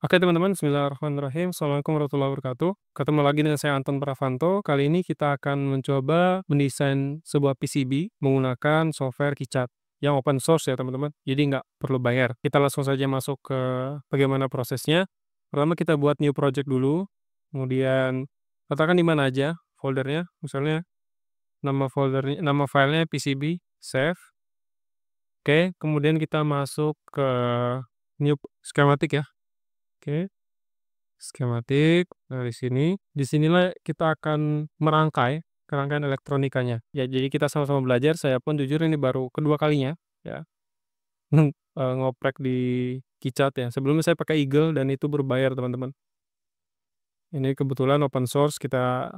Oke teman-teman, bismillahirrahmanirrahim. Assalamualaikum warahmatullahi wabarakatuh. Ketemu lagi dengan saya Anton Pravanto. Kali ini kita akan mencoba mendesain sebuah PCB menggunakan software KiCad yang open source ya teman-teman. Jadi nggak perlu bayar. Kita langsung saja masuk ke bagaimana prosesnya. Pertama kita buat new project dulu. Kemudian letakkan di mana aja foldernya. Misalnya nama filenya PCB, save. Oke, kemudian kita masuk ke new schematic ya. Oke. Skematik, nah di sinilah kita akan merangkai rangkaian elektronikanya. Ya, jadi kita sama-sama belajar, saya pun jujur ini baru kedua kalinya, ya, ngoprek di KiCad ya. Sebelumnya saya pakai Eagle dan itu berbayar, teman-teman. Ini kebetulan open source, kita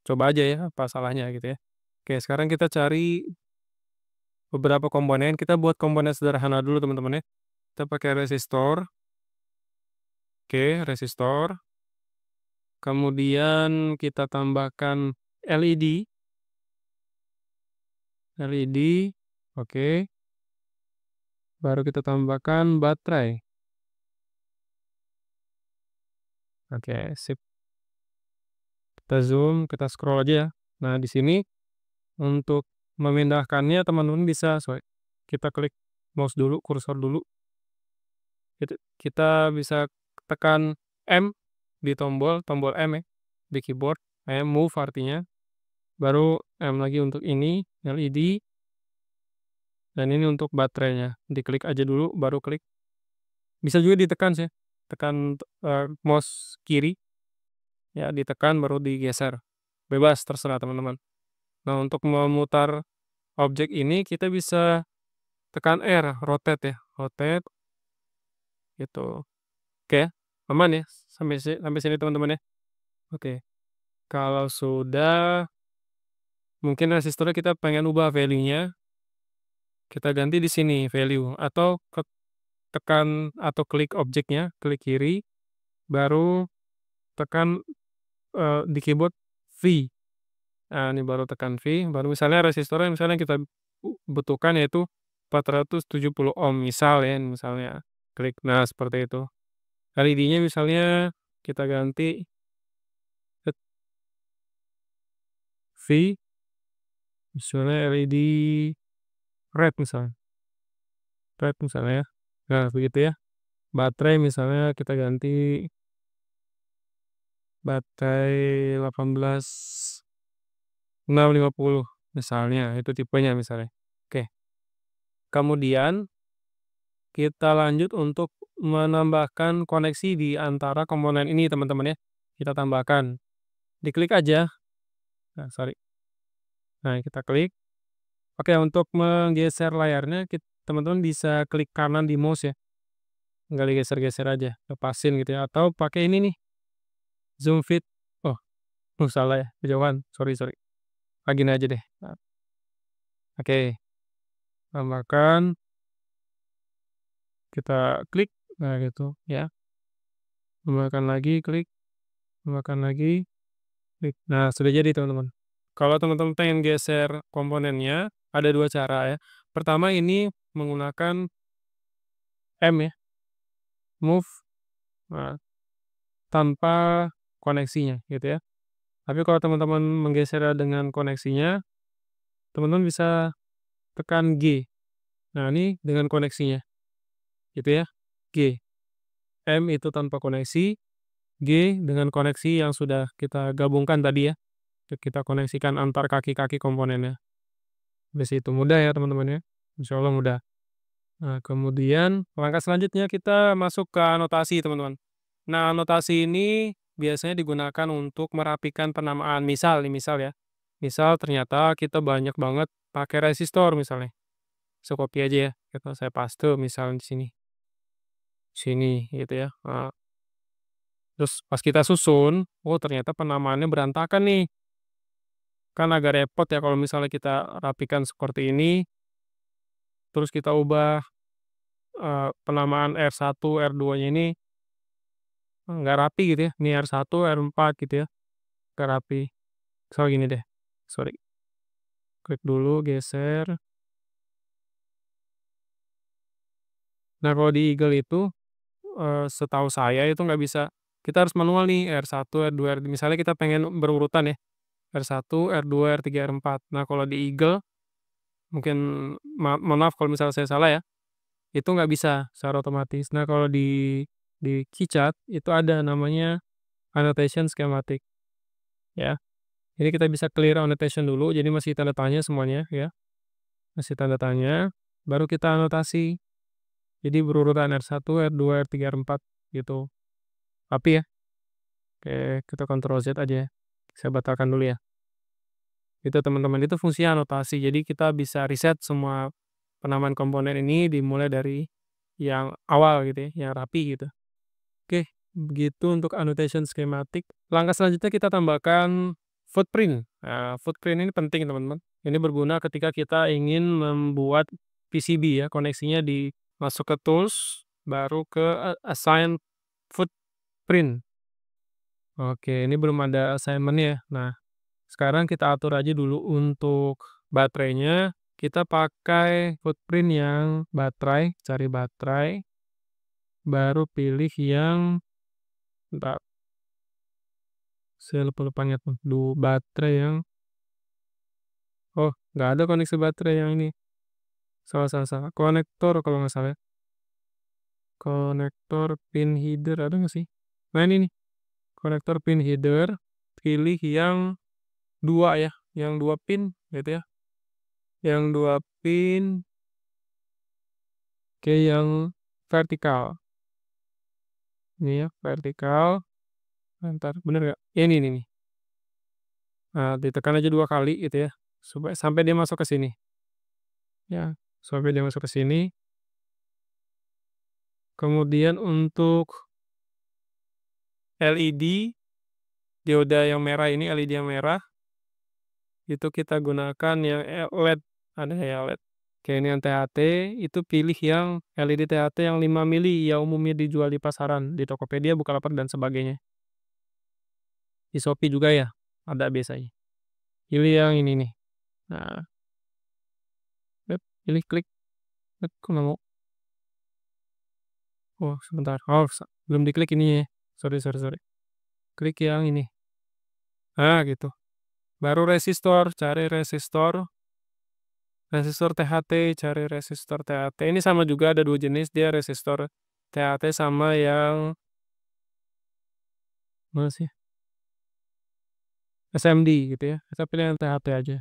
coba aja ya, apa salahnya gitu ya. Oke, sekarang kita cari beberapa komponen, kita buat komponen sederhana dulu, teman-teman ya. Kita pakai resistor, oke, resistor. Kemudian kita tambahkan LED, oke. Baru kita tambahkan baterai. Oke, sip. Kita zoom, kita scroll aja ya. Nah, di sini untuk memindahkannya teman-teman bisa kita klik mouse dulu, kursor dulu. Kita bisa tekan M di tombol M ya, di keyboard. Move artinya. Baru M lagi untuk ini, LED. Dan ini untuk baterainya. Diklik aja dulu, baru klik. Bisa juga ditekan sih. Tekan mouse kiri. Ya, ditekan baru digeser. Bebas, terserah teman-teman. Nah, untuk memutar objek ini kita bisa tekan R, rotate ya. Rotate gitu. Oke, aman ya sampai sini teman-teman ya. Oke. Kalau sudah mungkin resistornya kita pengen ubah value-nya, kita ganti di sini value atau tekan atau klik objeknya, klik kiri, baru tekan di keyboard V. Nah, ini baru tekan V, baru misalnya resistornya misalnya kita butuhkan yaitu 470 ohm misal ya, misalnya klik, nah seperti itu. LED-nya misalnya kita ganti ke V, misalnya LED red misalnya ya. Nah, begitu ya. Baterai misalnya kita ganti baterai 18650 misalnya, itu tipenya misalnya. Oke. Kemudian kita lanjut untuk menambahkan koneksi di antara komponen ini teman-teman ya. Kita tambahkan. Diklik aja. Nah, sorry. Nah, kita klik. Oke, untuk menggeser layarnya teman-teman bisa klik kanan di mouse ya. Tinggal digeser-geser aja, lepasin gitu ya. Atau pakai ini nih, zoom fit. Oh, salah ya, kejauhan. Sorry, sorry. Gini aja deh. Nah, oke, tambahkan. Kita klik. Nah, gitu ya. Tambahkan lagi, klik. Tambahkan lagi, klik. Nah, sudah jadi teman-teman. Kalau teman-teman pengen geser komponennya, ada dua cara ya. Pertama ini menggunakan M ya, move, nah, tanpa koneksinya gitu ya. Tapi kalau teman-teman menggeser dengan koneksinya, teman-teman bisa tekan G. Nah, ini dengan koneksinya gitu ya. G. M itu tanpa koneksi, G dengan koneksi yang sudah kita gabungkan tadi ya. Kita koneksikan antar kaki-kaki komponennya. Di situ mudah ya teman-teman ya. Insya Allah mudah. Nah, kemudian langkah selanjutnya kita masuk ke anotasi teman-teman. Nah, anotasi ini biasanya digunakan untuk merapikan penamaan. Misal nih, misal ya. Misal ternyata kita banyak banget pakai resistor misalnya. So, copy aja ya. Saya paste misalnya di sini. Sini gitu ya. Nah, terus pas kita susun, oh ternyata penamaannya berantakan nih. Kan agak repot ya kalau misalnya kita rapikan seperti ini, terus kita ubah penamaan R1, R2-nya ini nggak rapi gitu ya. Ini R1, R4 gitu ya. Nggak rapi. So, gini deh. Sorry. Klik dulu, geser. Nah, kalau di Eagle itu setahu saya itu nggak bisa. Kita harus manual nih, R1, R2, misalnya kita pengen berurutan ya, R1, R2, R3, R4. Nah, kalau di Eagle mungkin mohon maaf kalau misalnya saya salah ya, itu nggak bisa secara otomatis. Nah, kalau di KiChat itu ada namanya annotation schematic ya. Jadi kita bisa clear annotation dulu, jadi masih tanda tanya semuanya ya, masih tanda tanya, baru kita anotasi. Jadi berurutan R1, R2, R3, R4 gitu. Tapi ya, oke, kita Ctrl Z aja ya. Saya batalkan dulu ya. Itu teman-teman, itu fungsi anotasi. Jadi kita bisa riset semua penamaan komponen ini dimulai dari yang awal gitu ya, yang rapi gitu. Oke, begitu untuk annotation schematic. Langkah selanjutnya kita tambahkan footprint. Nah, footprint ini penting teman-teman. Ini berguna ketika kita ingin membuat PCB ya, koneksinya masuk ke tools, baru ke assign footprint. Oke, ini belum ada assignment ya. Nah, sekarang kita atur aja dulu untuk baterainya. Kita pakai footprint yang baterai, cari baterai, baru pilih yang, bentar, saya lupa-lupa ingat tuh, baterai yang, oh, nggak ada koneksi baterai yang ini. Salah, salah, salah. Konektor kalau nggak salah ya. Konektor pin header ada nggak sih? Nah, ini nih, konektor pin header, pilih yang dua ya, yang 2 pin gitu ya. Yang 2 pin ke yang vertikal. Ini ya, vertikal. Bentar, bener nggak? Ya, ini nih. Nah, ditekan aja 2 kali gitu ya, supaya sampai dia masuk ke sini. Ya, sampai dia masuk ke sini. Kemudian untuk LED, dioda yang merah ini, LED yang merah, itu kita gunakan yang LED, ada ya LED. Kayak ini yang THT, itu pilih yang LED THT yang 5 mili yang umumnya dijual di pasaran, di Tokopedia, Bukalapak, dan sebagainya. Di Shopee juga ya, ada biasanya. Pilih yang ini nih. Nah, pilih klik. Kok nggak mau? Oh, sebentar. Oh, belum diklik ini ya. Sorry, sorry, sorry. Klik yang ini. Nah, gitu. Baru resistor, cari resistor. Resistor THT, cari resistor THT. Ini sama juga ada 2 jenis, dia resistor THT sama yang mana sih? SMD gitu ya. Kita pilih yang THT aja.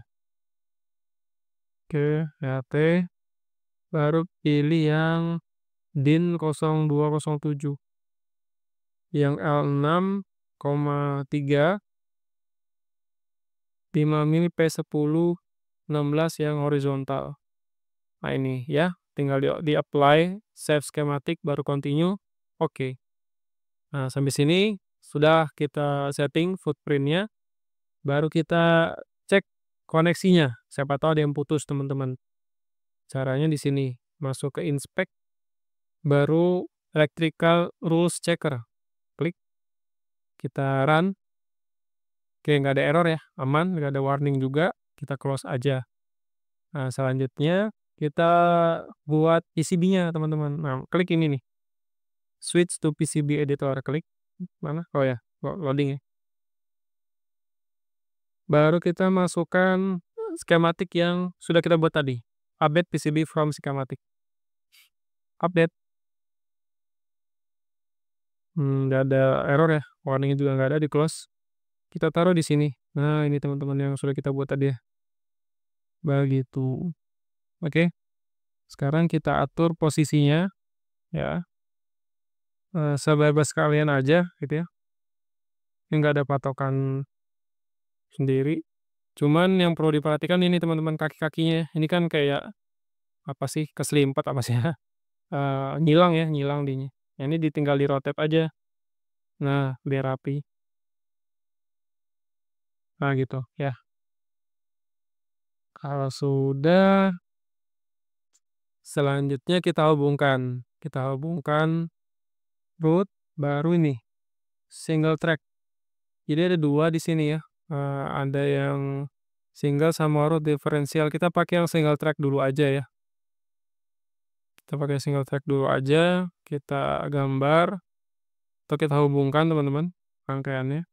Oke, THT. Baru pilih yang DIN 0207. Yang L6,3 5 mili P10 16 yang horizontal. Nah, ini ya, tinggal di apply, save schematic, baru continue. Oke. Nah, sampai sini sudah kita setting footprint-nya, baru kita cek koneksinya. Siapa tahu ada yang putus, teman-teman. Caranya di sini, masuk ke inspect, baru electrical rules checker. Klik, kita run. Oke, nggak ada error ya, aman, nggak ada warning juga, kita close aja. Nah, selanjutnya kita buat PCB-nya, teman-teman. Nah, klik ini nih, switch to PCB editor, klik. Mana? Oh ya, loading ya. Baru kita masukkan skematik yang sudah kita buat tadi. Update PCB from schematic. Update. Nggak ada error ya, warningnya juga nggak ada, di close. Kita taruh di sini. Nah, ini teman-teman yang sudah kita buat tadi ya. Begitu. Oke. Sekarang kita atur posisinya ya. Sebebas kalian aja gitu ya. Ini nggak ada patokan sendiri. Cuman yang perlu diperhatikan ini teman-teman, kaki-kakinya. Ini kan kayak apa sih, keselimpet apa sih ya? Nyilang ya, nyilang dinya. Yang ini ditinggal di-rotate aja. Nah, biar rapi. Nah, gitu ya. Kalau sudah, selanjutnya kita hubungkan. Kita hubungkan root, baru ini single track. Jadi ada 2 di sini ya. Ada yang single sama root diferensial. Kita pakai yang single track dulu aja ya. Kita pakai single track dulu aja, kita gambar atau kita hubungkan teman-teman rangkaiannya.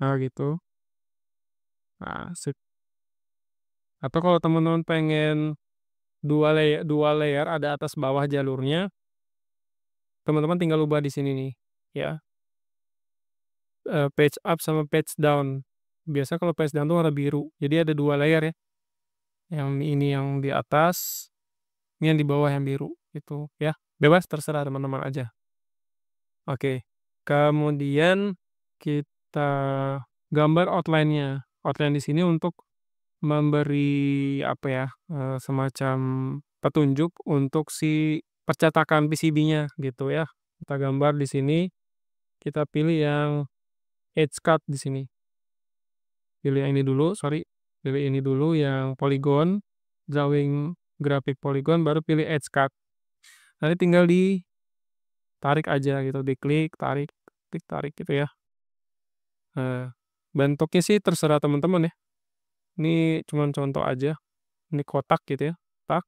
Nah, gitu. Nah, sip. Atau kalau teman-teman pengen dua layer ada atas bawah jalurnya, teman-teman tinggal ubah di sini nih, ya. Page up sama page down. Biasa kalau page down tuh warna biru. Jadi ada 2 layer ya. Yang ini yang di atas, ini yang di bawah yang biru gitu ya. Bebas terserah teman-teman aja. Oke. Kemudian kita gambar outline-nya. Outline di sini untuk memberi apa ya, semacam petunjuk untuk si percetakan PCB-nya gitu ya. Kita gambar di sini, kita pilih yang edge cut di sini. Pilih yang ini dulu, sorry. Pilih ini dulu yang polygon, drawing grafik polygon, baru pilih edge cut. Nanti tinggal ditarik aja gitu, diklik, tarik, klik, tarik gitu ya. Bentuknya sih terserah teman-teman ya. Ini cuman contoh aja. Ini kotak gitu ya. Tak.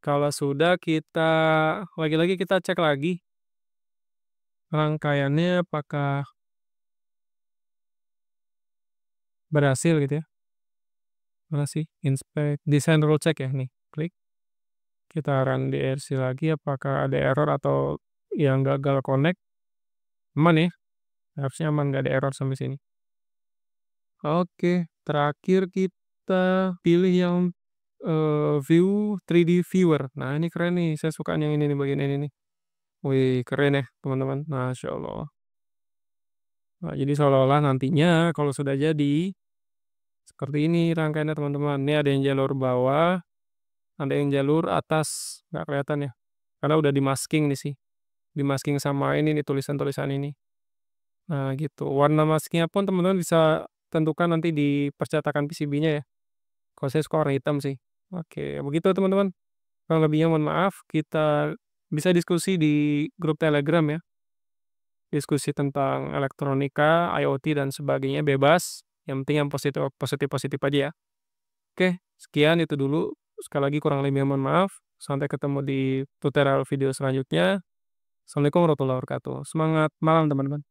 Kalau sudah kita lagi-lagi kita cek lagi rangkaiannya apakah berhasil gitu ya. Mana sih? Inspect design rule check ya nih. Klik. Kita run DRC lagi apakah ada error atau yang gagal connect. Aman ya. Harusnya aman nggak ada error sampai sini. Oke, terakhir kita pilih yang view 3D viewer. Nah, ini keren nih. Saya suka yang ini nih bagian ini nih. Wih, keren ya, teman-teman. Masya Allah. Nah, jadi seolah-olah nantinya kalau sudah jadi seperti ini rangkaiannya teman-teman. Ini ada yang jalur bawah, ada yang jalur atas. Nggak kelihatan ya. Karena udah di-masking nih sih. Di-masking sama ini nih tulisan-tulisan ini. Nah, gitu. Warna maskingnya pun teman-teman bisa tentukan nanti di percetakan PCB-nya ya. Kalau saya suka warna hitam sih. Oke, begitu teman-teman. Kurang lebihnya mohon maaf. Kita bisa diskusi di grup Telegram ya. Diskusi tentang elektronika, IoT dan sebagainya bebas. Yang penting yang positif-positif aja ya. Oke, sekian itu dulu. Sekali lagi kurang lebihnya mohon maaf. Sampai ketemu di tutorial video selanjutnya. Assalamualaikum warahmatullahi wabarakatuh. Semangat malam teman-teman.